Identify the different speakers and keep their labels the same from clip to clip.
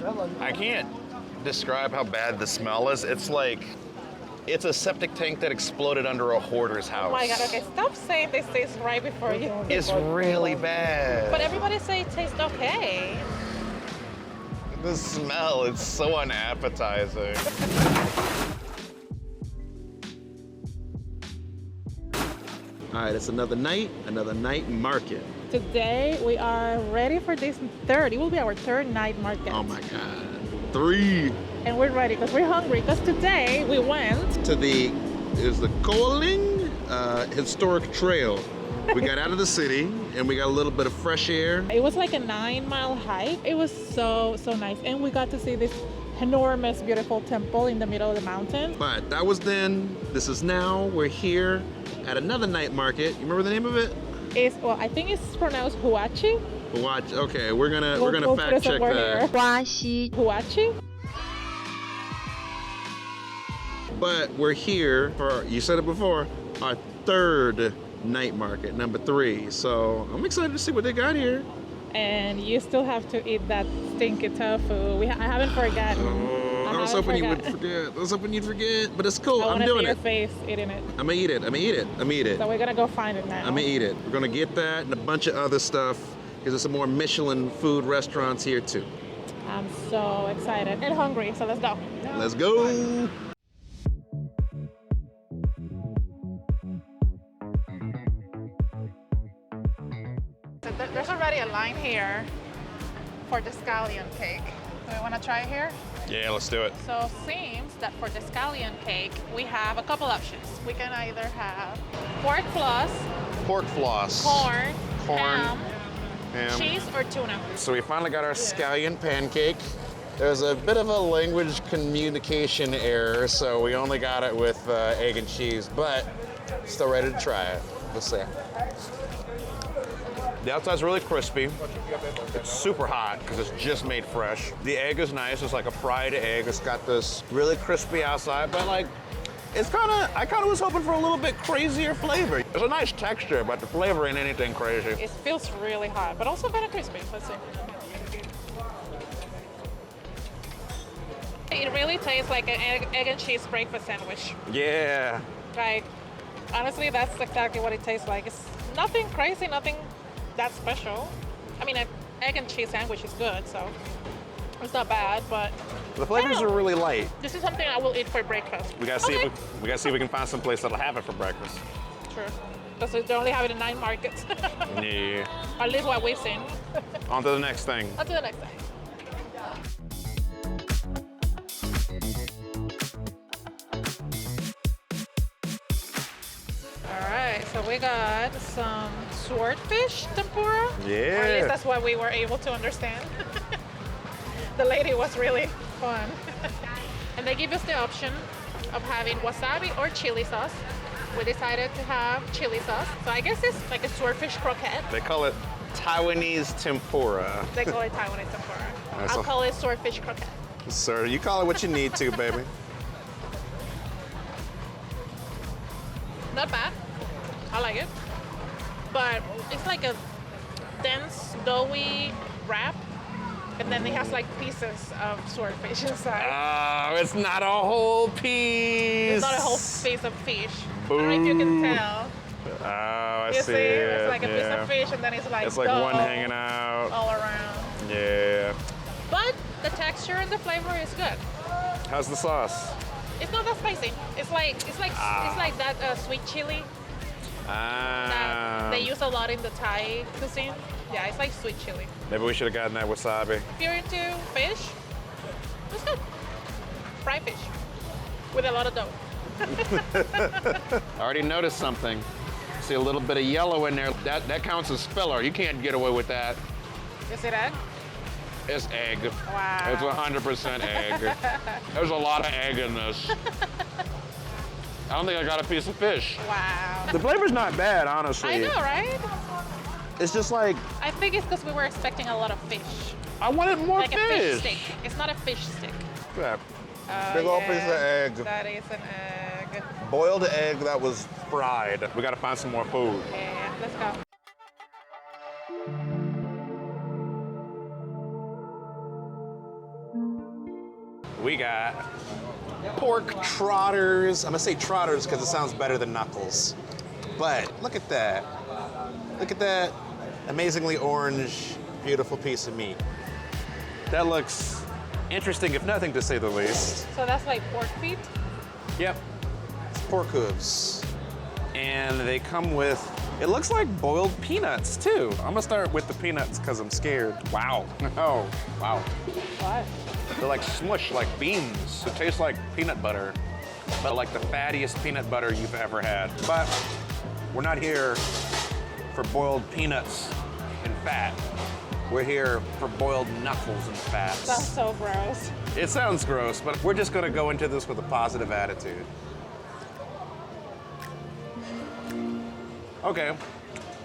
Speaker 1: I can't describe how bad the smell is. It's like, it's a septic tank that exploded under a hoarder's house.
Speaker 2: Oh my God, okay, stop saying this tastes right before you.
Speaker 1: It's really bad.
Speaker 2: But everybody say it tastes okay.
Speaker 1: The smell, it's so unappetizing. All right, it's another night market.
Speaker 2: Today we are ready for this it will be our third night market.
Speaker 1: Oh my God, 3.
Speaker 2: And we're ready because we're hungry because today we went
Speaker 1: To the Koaling Historic Trail. We got out of the city and we got a little bit of fresh air.
Speaker 2: It was like a 9-mile hike. It was so nice. And we got to see this enormous, beautiful temple in the middle of the mountain.
Speaker 1: But that was then, this is now. We're here at another night market. You remember the name of it?
Speaker 2: I think it's pronounced Huaxi.
Speaker 1: Huaxi. Okay, we're gonna fact check that.
Speaker 3: Huaxi.
Speaker 1: But we're here for, you said it before, our third night market, number 3. So I'm excited to see what they got here.
Speaker 2: And you still have to eat that stinky tofu. I haven't forgotten.
Speaker 1: I was hoping you would forget. I was hoping you'd forget, but it's cool. I'm doing
Speaker 2: your
Speaker 1: it.
Speaker 2: face eating it.
Speaker 1: I'm gonna eat it.
Speaker 2: So we're gonna go find it now.
Speaker 1: I'm gonna eat it. We're gonna get that and a bunch of other stuff because there's some more Michelin food restaurants here too.
Speaker 2: I'm so excited and hungry, so let's go.
Speaker 1: Let's go.
Speaker 2: So there's already a line here for the scallion cake. Do we want to try it here?
Speaker 1: Yeah, let's do it.
Speaker 2: So it seems that for the scallion cake, we have a couple options. We can either have pork floss, corn, ham, cheese, or tuna.
Speaker 1: So we finally got our scallion pancake. There's a bit of a language communication error, so we only got it with egg and cheese, but still ready to try it. Let's see. The outside's really crispy. It's super hot because it's just made fresh. The egg is nice. It's like a fried egg. It's got this really crispy outside, but like, I kind of was hoping for a little bit crazier flavor. It's a nice texture, but the flavor ain't anything crazy.
Speaker 2: It feels really hot, but also kind of crispy. Let's see. It really tastes like an egg and cheese breakfast sandwich.
Speaker 1: Yeah.
Speaker 2: Like, honestly, that's exactly what it tastes like. It's nothing crazy, nothing that special. I mean, an egg and cheese sandwich is good, so it's not bad, but
Speaker 1: The flavors are really light.
Speaker 2: this is something I will eat for breakfast.
Speaker 1: We gotta see if we can find some place that'll have it for breakfast.
Speaker 2: True. Because they only have it in 9 markets.
Speaker 1: Yeah.
Speaker 2: At least what we've seen.
Speaker 1: On to the next thing.
Speaker 2: On to the next thing. Alright, so we got some swordfish tempura.
Speaker 1: Yeah.
Speaker 2: Or at least that's what we were able to understand. The lady was really fun. And they give us the option of having wasabi or chili sauce. We decided to have chili sauce. So I guess it's like a swordfish croquette.
Speaker 1: They call it Taiwanese tempura.
Speaker 2: They call it Taiwanese tempura.
Speaker 1: That's
Speaker 2: I'll call it swordfish croquette.
Speaker 1: Sir, you call it what you need to, baby.
Speaker 2: Not bad. I like it. But it's like a dense, doughy wrap. And then it has like pieces of swordfish inside.
Speaker 1: Oh, it's not a whole piece.
Speaker 2: It's not a whole piece of fish. I don't know if you can tell.
Speaker 1: Oh, I
Speaker 2: You
Speaker 1: see
Speaker 2: see?
Speaker 1: it.
Speaker 2: It's like a piece
Speaker 1: yeah.
Speaker 2: of fish and then it's like
Speaker 1: It's like
Speaker 2: dough
Speaker 1: one hanging out.
Speaker 2: all around.
Speaker 1: Yeah.
Speaker 2: But the texture and the flavor is good.
Speaker 1: How's the sauce?
Speaker 2: It's not that spicy. It's like that sweet chili that they use a lot in the Thai cuisine. Yeah, it's like sweet chili.
Speaker 1: Maybe we should have gotten that wasabi.
Speaker 2: If you're into fish, it's good. Fried fish with a lot of dough.
Speaker 1: I already noticed something. See a little bit of yellow in there. That counts as filler. You can't get away with that.
Speaker 2: Is it egg?
Speaker 1: It's egg.
Speaker 2: Wow.
Speaker 1: It's 100% egg. There's a lot of egg in this. I don't think I got a piece of fish.
Speaker 2: Wow.
Speaker 1: The flavor's not bad, honestly.
Speaker 2: I know, right?
Speaker 1: It's just like,
Speaker 2: I think it's because we were expecting a lot of fish.
Speaker 1: I wanted more
Speaker 2: Like
Speaker 1: fish.
Speaker 2: a fish stick. It's not a fish stick.
Speaker 1: Yeah.
Speaker 2: Oh,
Speaker 1: Big old piece of egg.
Speaker 2: That is an egg.
Speaker 1: Boiled egg that was fried. We gotta find some more food.
Speaker 2: Yeah, let's go.
Speaker 1: we got pork trotters. I'm gonna say trotters because it sounds better than knuckles. But look at that. Look at that amazingly orange, beautiful piece of meat. That looks interesting, if nothing to say the least.
Speaker 2: So that's like pork feet?
Speaker 1: Yep, it's pork hooves. And they come with, it looks like boiled peanuts too. I'm gonna start with the peanuts because I'm scared. Wow, oh, wow.
Speaker 2: What?
Speaker 1: They're like smush, like beans. It tastes like peanut butter, but like the fattiest peanut butter you've ever had. But we're not here for boiled peanuts and fat. We're here for boiled knuckles and fats.
Speaker 2: Sounds so gross.
Speaker 1: It sounds gross, but we're just gonna go into this with a positive attitude. Okay,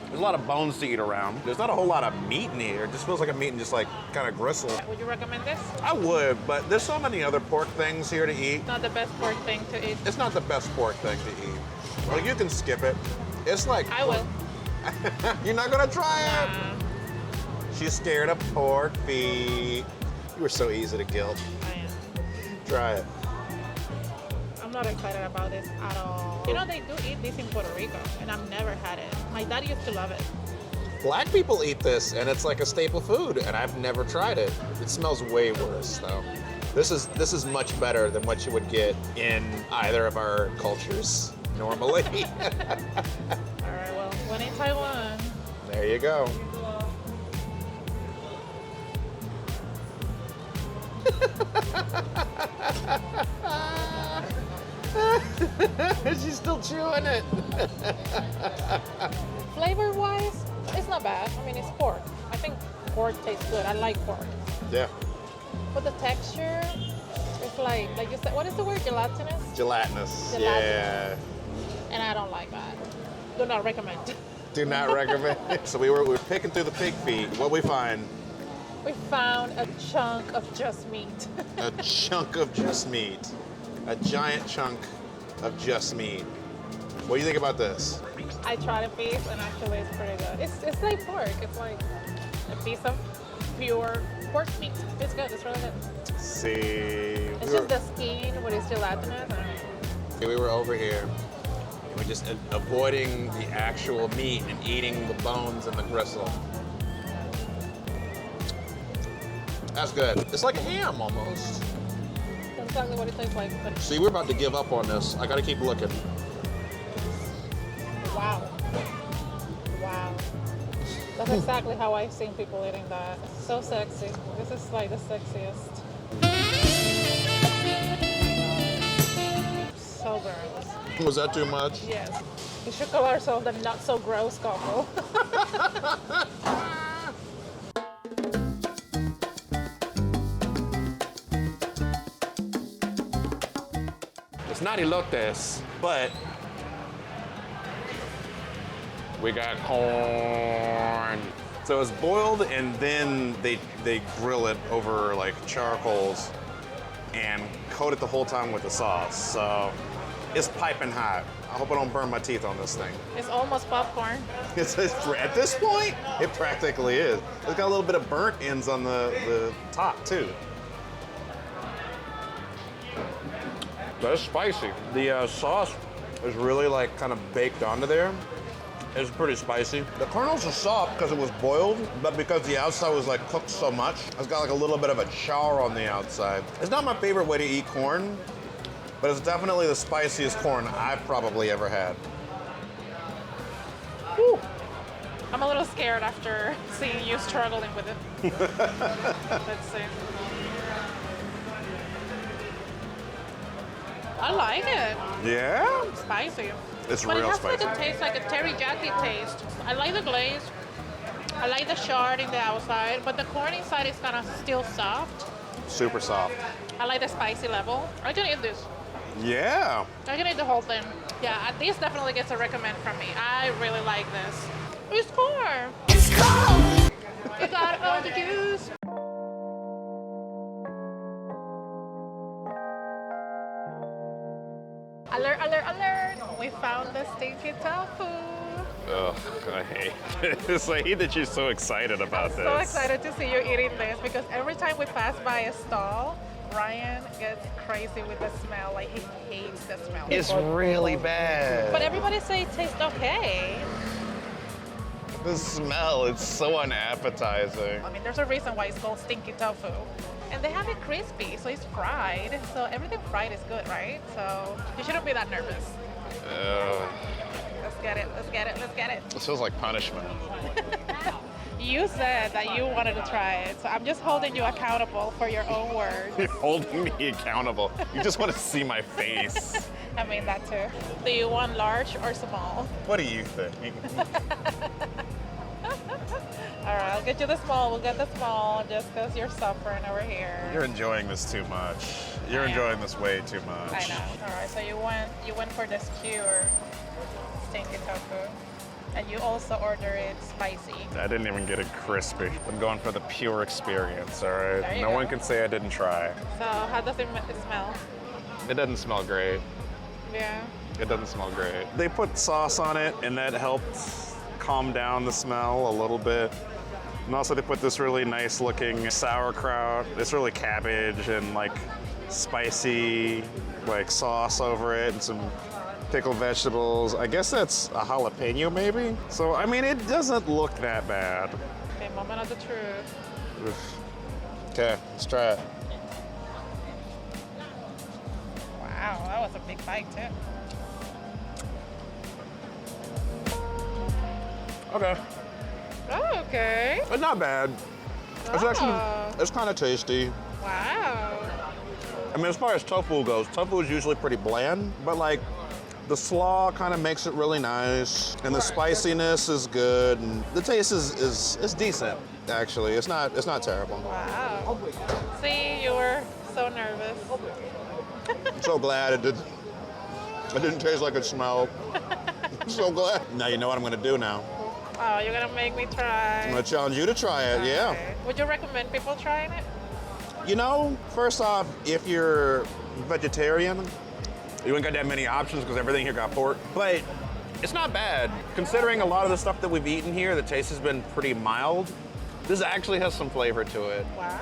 Speaker 1: there's a lot of bones to eat around. There's not a whole lot of meat in here. It just feels like I'm eating just like kind of gristle.
Speaker 2: Would you recommend this?
Speaker 1: I would, but there's so many other pork things here to eat.
Speaker 2: Not the best pork thing to eat.
Speaker 1: It's not the best pork thing to eat. Like you can skip it. It's like
Speaker 2: I will.
Speaker 1: You're not gonna try it.
Speaker 2: Nah,
Speaker 1: She's scared of pork feet. You were so easy to guilt.
Speaker 2: I am.
Speaker 1: Try it.
Speaker 2: I'm not excited about this at all. You know, they do eat this in Puerto Rico, and I've never had it. My dad used to love it.
Speaker 1: Black people eat this, and it's like a staple food, and I've never tried it. It smells way worse, though. This is much better than what you would get in either of our cultures normally.
Speaker 2: All right, well, when in Taiwan.
Speaker 1: There you go. She's still chewing it.
Speaker 2: Flavor-wise, it's not bad. I mean, it's pork. I think pork tastes good. I like pork.
Speaker 1: Yeah.
Speaker 2: But the texture, it's like you said, what is the word? Gelatinous?
Speaker 1: Gelatinous.
Speaker 2: Gelatinous.
Speaker 1: Yeah.
Speaker 2: And I don't like that. Do not recommend.
Speaker 1: Do not recommend. So we were picking through the pig feet. What we find?
Speaker 2: We found a chunk of just meat.
Speaker 1: A chunk of just meat. A giant chunk of just meat. What do you think about this?
Speaker 2: I tried a piece and actually it's pretty good. It's like pork. It's like a piece of pure pork meat. It's good. It's really good.
Speaker 1: See.
Speaker 2: It's just the skin, what is gelatinous.
Speaker 1: We were over here. And we're just avoiding the actual meat and eating the bones and the gristle. That's good. It's like ham almost.
Speaker 2: That's exactly what it tastes like. But
Speaker 1: See, we're about to give up on this. I gotta keep looking.
Speaker 2: wow. Wow. That's exactly how I've seen people eating that. It's so sexy. This is like the sexiest. So gross.
Speaker 1: Was that too much?
Speaker 2: Yes. We should call ourselves the not so gross couple.
Speaker 1: It's not elotes, but we got corn. So it's boiled and then they grill it over like charcoals and coat it the whole time with the sauce. So it's piping hot. I hope I don't burn my teeth on this thing.
Speaker 2: It's almost popcorn.
Speaker 1: At this point, it practically is. It's got a little bit of burnt ends on the top too. That's spicy. The sauce is really like kind of baked onto there. It's pretty spicy. The kernels are soft because it was boiled, but because the outside was like cooked so much, it's got like a little bit of a char on the outside. It's not my favorite way to eat corn, but it's definitely the spiciest corn I've probably ever had.
Speaker 2: Whew. I'm a little scared after seeing you struggling with it. Let's see. I like it.
Speaker 1: Yeah?
Speaker 2: Spicy.
Speaker 1: It's
Speaker 2: but
Speaker 1: real
Speaker 2: it has
Speaker 1: spicy.
Speaker 2: like a taste, like a teriyaki taste. I like the glaze. I like the shard in the outside, but the corn inside is kind of still soft.
Speaker 1: Super soft.
Speaker 2: I like the spicy level. I can eat this.
Speaker 1: Yeah.
Speaker 2: I can eat the whole thing. Yeah, this definitely gets a recommend from me. I really like this. It's corn.
Speaker 4: It's cold.
Speaker 2: You got all the juice. Alert, alert, alert! We found the Stinky Tofu.
Speaker 1: Ugh, I hate this. I hate that you're so excited about this.
Speaker 2: So excited to see you eating this because every time we pass by a stall, Ryan gets crazy with the smell. Like he hates the smell.
Speaker 1: It's really bad.
Speaker 2: But everybody say it tastes okay.
Speaker 1: The smell, it's so unappetizing.
Speaker 2: I mean, there's a reason why it's called Stinky Tofu. And they have it crispy, so it's fried. So everything fried is good, right? So you shouldn't be that nervous. Let's get it, let's get it, let's get it.
Speaker 1: This feels like punishment.
Speaker 2: You said that you wanted to try it, so I'm just holding you accountable for your own words.
Speaker 1: You're holding me accountable. You just want to see my face.
Speaker 2: I mean that too. Do you want large or small?
Speaker 1: What do you think?
Speaker 2: All right, I'll get you the small. We'll get the small just because you're suffering over here.
Speaker 1: You're enjoying this too much. You're enjoying this way too much.
Speaker 2: I know. All right, so you went for the skewer stinky tofu, and you also order it spicy.
Speaker 1: I didn't even get it crispy. I'm going for the pure experience, all right? No one can say I didn't try.
Speaker 2: So how does it smell?
Speaker 1: It doesn't smell great.
Speaker 2: Yeah.
Speaker 1: It doesn't smell great. They put sauce on it, and that helped calm down the smell a little bit. And also they put this really nice looking sauerkraut. It's really cabbage and like spicy like sauce over it and some pickled vegetables. I guess that's a jalapeno maybe? So, I mean, it doesn't look that bad.
Speaker 2: Okay, moment of the truth.
Speaker 1: Oof. Okay, let's try it.
Speaker 2: Wow, that was a big bite too.
Speaker 1: Okay.
Speaker 2: Oh, okay.
Speaker 1: It's not bad. It's actually, it's kind of tasty.
Speaker 2: Wow.
Speaker 1: I mean, as far as tofu goes, tofu is usually pretty bland, but like the slaw kind of makes it really nice, and the spiciness is good, and the taste is decent. Actually, it's not terrible.
Speaker 2: Wow. See, you were so nervous.
Speaker 1: I'm so glad it didn't taste like it smelled. I'm so glad. Now you know what I'm gonna do now.
Speaker 2: Oh, you're gonna make me try.
Speaker 1: I'm gonna challenge you to try it. Okay. Yeah.
Speaker 2: Would you recommend people trying it?
Speaker 1: You know, first off, if you're vegetarian, you ain't got that many options because everything here got pork. But it's not bad. Considering a lot of the stuff that we've eaten here, the taste has been pretty mild. This actually has some flavor to it.
Speaker 2: Wow.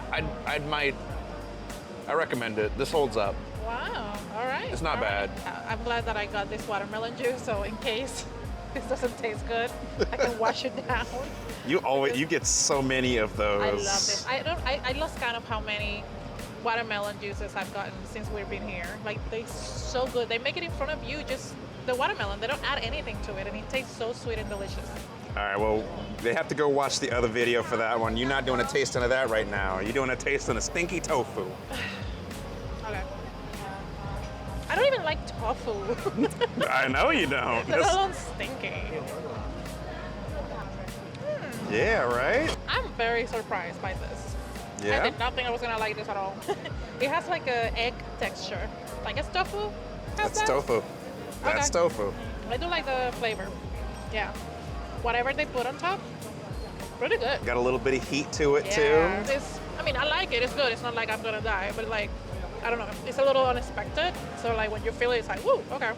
Speaker 1: I recommend it. This holds up.
Speaker 2: Wow, all right.
Speaker 1: It's not bad.
Speaker 2: I'm glad that I got this watermelon juice, so in case this doesn't taste good, I can wash it down.
Speaker 1: You get so many of those.
Speaker 2: I love this. I lost count of how many watermelon juices I've gotten since we've been here. Like, they're so good. They make it in front of you, just the watermelon. They don't add anything to it, and it tastes so sweet and delicious.
Speaker 1: All right, well, they have to go watch the other video for that one. You're not doing a tasting of that right now. You're doing a tasting of Stinky Tofu.
Speaker 2: Okay. I don't even like tofu.
Speaker 1: I know you don't.
Speaker 2: Let alone stinky.
Speaker 1: Yeah, right?
Speaker 2: I'm very surprised by this.
Speaker 1: Yeah?
Speaker 2: I did not think I was gonna like this at all. It has like a egg texture. Like, it's tofu?
Speaker 1: That's tofu. That's tofu.
Speaker 2: I do like the flavor. Yeah. Whatever they put on top, pretty good.
Speaker 1: Got a little bit of heat to it,
Speaker 2: Yeah.
Speaker 1: too.
Speaker 2: I mean, I like it. It's good. It's not like I'm gonna die, but like, I don't know. It's a little unexpected. So like when you feel it, it's like, woo, okay.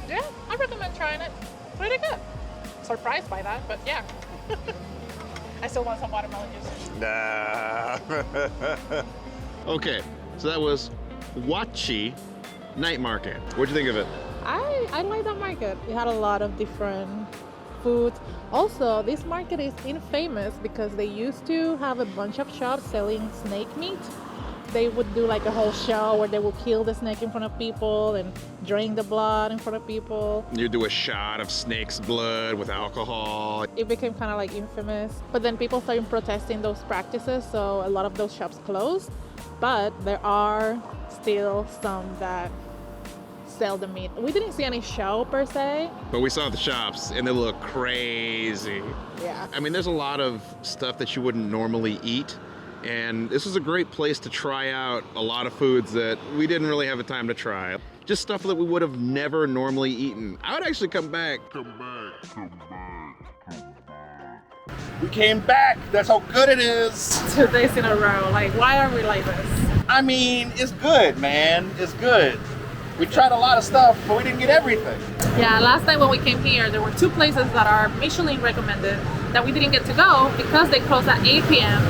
Speaker 2: Yeah, I recommend trying it. Pretty good. Surprised by that, but yeah. I still want some watermelon juice.
Speaker 1: Nah. Okay, so that was Huaxi Nightmarket. What'd you think of it?
Speaker 3: I like that market. It had a lot of different foods. Also, this market is infamous because they used to have a bunch of shops selling snake meat. They would do like a whole show where they would kill the snake in front of people and drain the blood in front of people.
Speaker 1: You do a shot of snake's blood with alcohol.
Speaker 3: It became kind of like infamous. But then people started protesting those practices, so a lot of those shops closed. But there are still some that sell the meat. We didn't see any show per se.
Speaker 1: But we saw the shops and they look crazy.
Speaker 3: Yeah.
Speaker 1: I mean, there's a lot of stuff that you wouldn't normally eat. And this is a great place to try out a lot of foods that we didn't really have the time to try. Just stuff that we would have never normally eaten. I would actually come back. We came back. That's how good it is.
Speaker 2: 2 days in a row. Like, why are we like this?
Speaker 1: I mean, it's good, man. It's good. We tried a lot of stuff, but we didn't get everything.
Speaker 2: Yeah, last time when we came here, there were 2 places that are Michelin recommended that we didn't get to go because they closed at 8 p.m.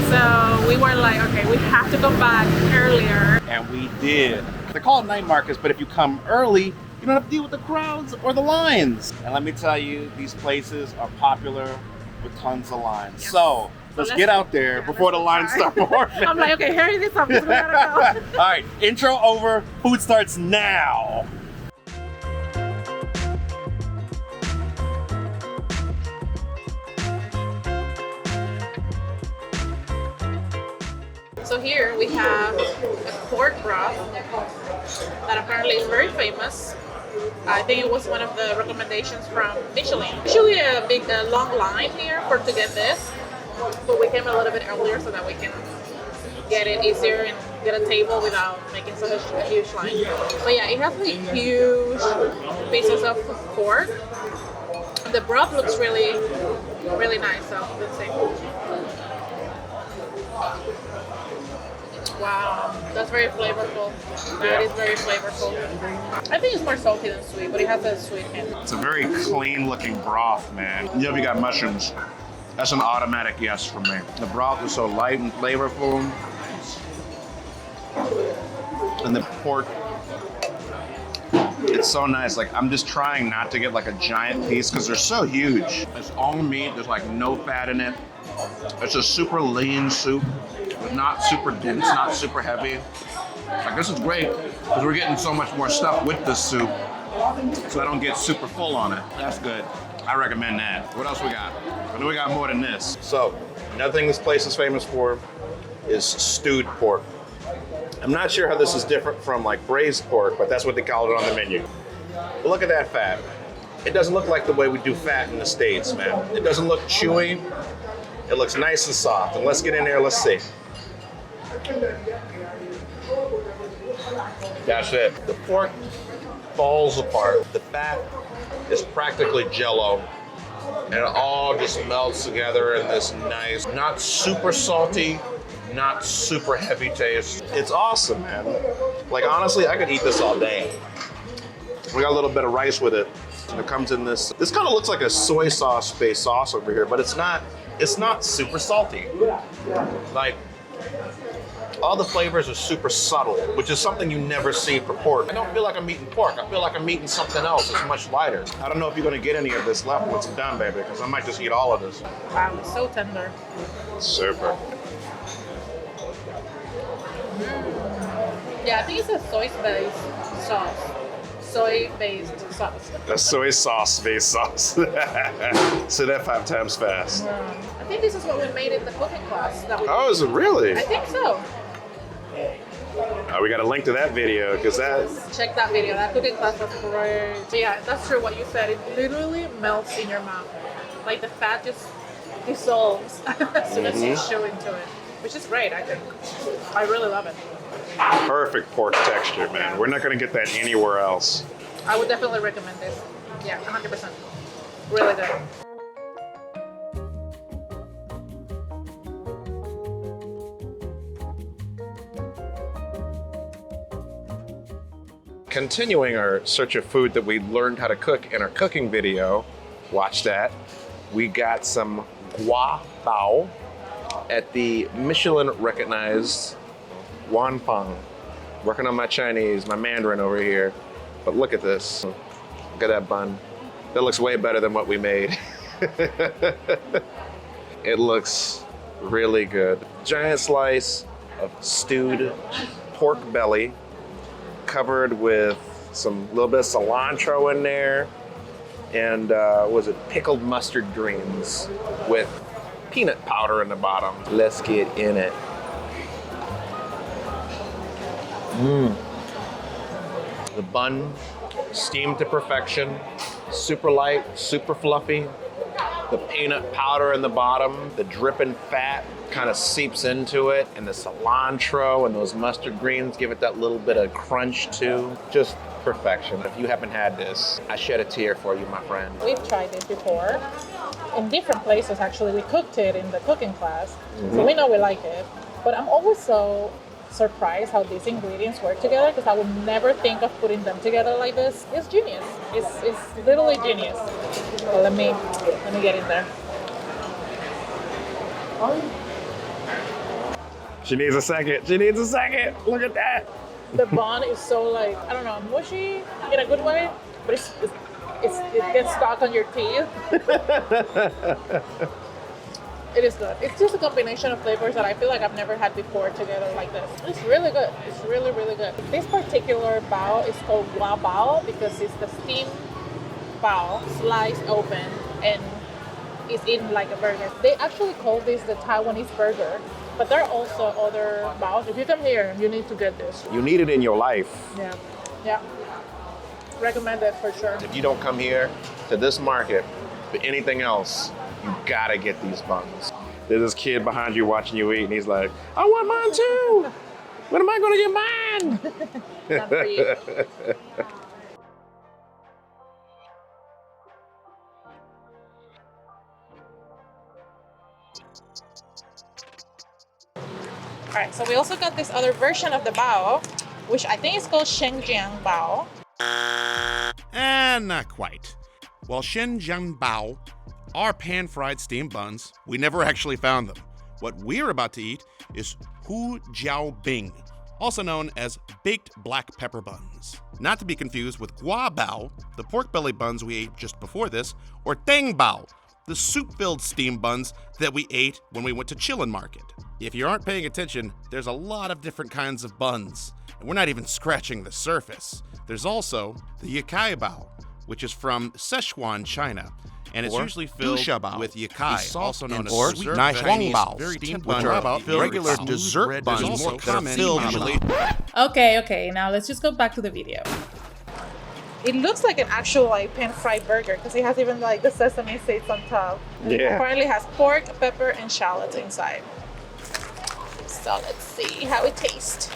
Speaker 2: So we were like, okay, we have to come back earlier.
Speaker 4: and we did. They're called night markets, but if you come early, you don't have to deal with the crowds or the lines. And let me tell you, these places are popular with tons of lines. Yes. So let's get out there before the lines start forming.
Speaker 2: I'm like, okay, hurry this up, we gotta go.
Speaker 4: All right, intro over, food starts now.
Speaker 2: So here we have a pork broth that apparently is very famous. I think it was one of the recommendations from Michelin. Usually a long line here to get this, but we came a little bit earlier so that we can get it easier and get a table without making such a huge line. But yeah, it has like huge pieces of pork. The broth looks really, really nice, so let's see. Wow, that's very flavorful. That is very flavorful. I think it's more salty than sweet, but it has a sweet hint.
Speaker 1: It's a very clean looking broth, man. You know, you got mushrooms. That's an automatic yes from me. The broth is so light and flavorful. And the pork, it's so nice. Like, I'm just trying not to get like a giant piece because they're so huge. It's all meat, there's like no fat in it. It's a super lean soup, but not super dense, not super heavy. Like, this is great because we're getting so much more stuff with this soup, so I don't get super full on it. That's good. I recommend that. What else we got? I know we got more than this. So, another thing this place is famous for is stewed pork. I'm not sure how this is different from like braised pork, but that's what they call it on the menu. But look at that fat. It doesn't look like the way we do fat in the States, man. It doesn't look chewy. It looks nice and soft. And let's get in there, let's see. That's it. The pork falls apart. The fat is practically jello. And it all just melts together in this nice, not super salty, not super heavy taste. It's awesome, man. Like, honestly, I could eat this all day. We got a little bit of rice with it. And it comes in this kind of looks like a soy sauce based sauce over here, but it's not super salty. Like, all the flavors are super subtle, which is something you never see for pork. I don't feel like I'm eating pork. I feel like I'm eating something else that's much lighter. I don't know if you're gonna get any of this left once it's done, baby, because I might just eat all of this.
Speaker 2: Wow, it's so tender.
Speaker 1: Super.
Speaker 2: Yeah, I think it's a soy-based sauce. Soy-based sauce.
Speaker 1: A soy sauce-based sauce. Say that 5 times fast.
Speaker 2: I think this is what we made in the cooking class.
Speaker 1: Oh, is it really?
Speaker 2: I think so.
Speaker 1: We got a link to that video because that.
Speaker 2: Check that video. That cooking class was great. So yeah, that's true what you said. It literally melts in your mouth. Like, the fat just dissolves as soon as you chew into it, which is great, I think. I really love it.
Speaker 1: Perfect pork texture, man. We're not going to get that anywhere else.
Speaker 2: I would definitely recommend this. Yeah, 100%. Really good.
Speaker 1: Continuing our search of food that we learned how to cook in our cooking video, watch that. We got some gua bao at the Michelin recognized Wanfang. Working on my Chinese, my Mandarin over here. But look at this. Look at that bun. That looks way better than what we made. It looks really good. Giant slice of stewed pork belly covered with some little bit of cilantro in there. And was it pickled mustard greens with peanut powder in the bottom. Let's get in it. The bun, steamed to perfection, super light, super fluffy. The peanut powder in the bottom, the dripping fat kind of seeps into it, and the cilantro and those mustard greens give it that little bit of crunch too. Just perfection. If you haven't had this, I shed a tear for you, my friend.
Speaker 3: We've tried this before. In different places, actually. We cooked it in the cooking class, so we know we like it. But I'm always so surprised how these ingredients work together, because I would never think of putting them together like this. It's genius. It's literally genius. Well, let me get in there.
Speaker 1: She needs a second. She needs a second. Look at that.
Speaker 3: The bun is so like, I don't know, mushy in a good way, but it gets stuck on your teeth. It is good. It's just a combination of flavors that I feel like I've never had before together like this. It's really good. It's really, really good. This particular bao is called gua bao because it's the steamed bao sliced open and it's eaten like a burger. They actually call this the Taiwanese burger, but there are also other baos. If you come here, you need to get this.
Speaker 1: You need it in your life.
Speaker 3: Yeah, yeah. Recommend it for sure.
Speaker 1: If you don't come here to this market for anything else, you gotta get these buns. There's this kid behind you watching you eat, and he's like, I want mine too. When am I gonna get mine?
Speaker 3: Not for you. All right, so we also got this other version of the bao, which I think is called Shengjiang bao.
Speaker 5: Not quite. While Shenzhen Bao are pan-fried steamed buns, we never actually found them. What we're about to eat is Hu Jiao Bing, also known as baked black pepper buns. Not to be confused with Gua Bao, the pork belly buns we ate just before this, or Tang Bao, the soup-filled steamed buns that we ate when we went to Chillin' Market. If you aren't paying attention, there's a lot of different kinds of buns, and we're not even scratching the surface. There's also the Yakai Bao, which is from Sichuan, China, and it's usually filled with yakai, also known as sweet Chinese, very steamed buns, regular dessert buns that are filled usually.
Speaker 3: Okay, now let's just go back to the video. It looks like an actual like pan-fried burger because it has even like the sesame seeds on top. It apparently has pork, pepper, and shallots inside. So let's see how it tastes.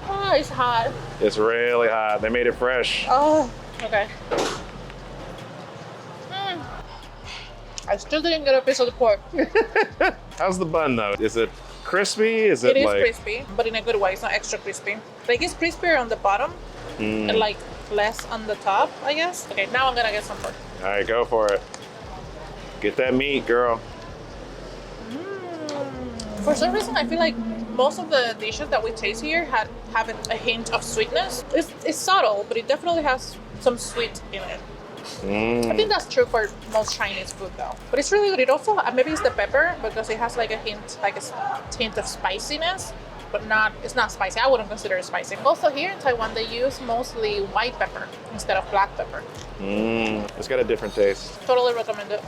Speaker 3: Oh, it's hot.
Speaker 1: It's really hot. They made it fresh.
Speaker 3: Oh, okay. I still didn't get a piece of the pork.
Speaker 1: How's the bun though? Is it crispy? Is it
Speaker 3: It is
Speaker 1: like...
Speaker 3: crispy, but in a good way. It's not extra crispy. Like it's crispier on the bottom and like less on the top, I guess. Okay, now I'm gonna get some pork.
Speaker 1: All right, go for it. Get that meat, girl.
Speaker 3: For some reason, I feel like most of the dishes that we taste here have a hint of sweetness. It's subtle, but it definitely has some sweet in it. I think that's true for most Chinese food though. But it's really good. It also, maybe it's the pepper because it has like a hint of spiciness, but it's not spicy. I wouldn't consider it spicy. Also here in Taiwan, they use mostly white pepper instead of black pepper.
Speaker 1: It's got a different taste.
Speaker 3: Totally recommend it.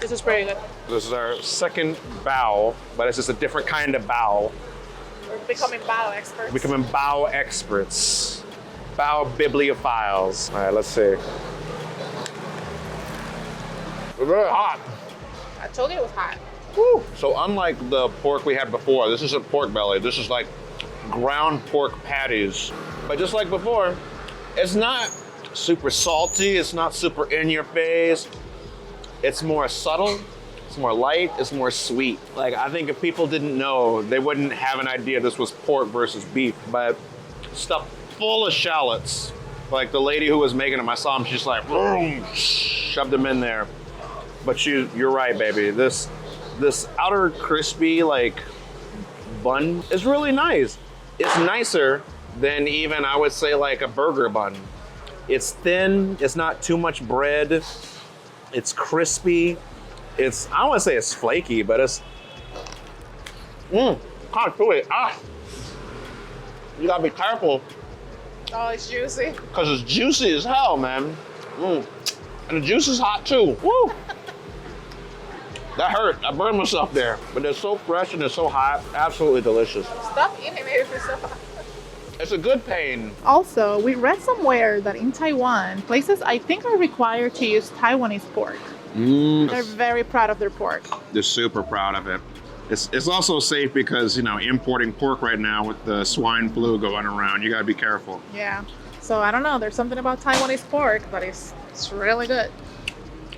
Speaker 3: This is pretty good.
Speaker 1: This is our second bao, but it's just a different kind of bao.
Speaker 3: We're becoming bao experts.
Speaker 1: Becoming bao experts. Bao bibliophiles. All right, let's see. It's very hot.
Speaker 3: I told you it was hot.
Speaker 1: Woo. So unlike the pork we had before, this isn't pork belly. This is like ground pork patties. But just like before, it's not super salty. It's not super in your face. It's more subtle, it's more light, it's more sweet. Like, I think if people didn't know, they wouldn't have an idea this was pork versus beef, but stuffed full of shallots. Like the lady who was making them, I saw them, she's like, boom, shoved them in there. But you're right, baby. This outer crispy, like, bun is really nice. It's nicer than even, I would say, like a burger bun. It's thin, it's not too much bread. It's crispy. I don't want to say it's flaky, but it's kind of chewy. You gotta be careful.
Speaker 3: Oh, it's juicy.
Speaker 1: Because it's juicy as hell, man. And the juice is hot too. Woo! That hurt. I burned myself there. But they're so fresh and they're so hot. Absolutely delicious.
Speaker 3: Stop eating it if it's so hot.
Speaker 1: It's a good pain.
Speaker 3: Also, we read somewhere that in Taiwan, places I think are required to use Taiwanese pork. They're very proud of their pork.
Speaker 1: They're super proud of it. It's also safe because, you know, importing pork right now with the swine flu going around, you gotta be careful.
Speaker 3: Yeah. So I don't know, there's something about Taiwanese pork, but it's really good.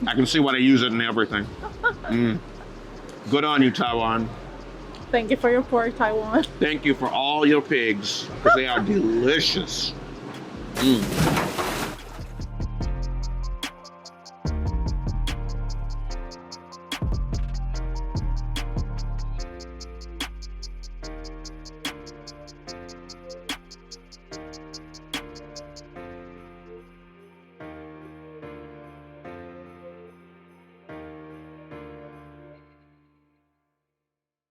Speaker 1: I can see why they use it in everything. Good on you, Taiwan.
Speaker 3: Thank you for your pork, Taiwan.
Speaker 1: Thank you for all your pigs, because they are delicious.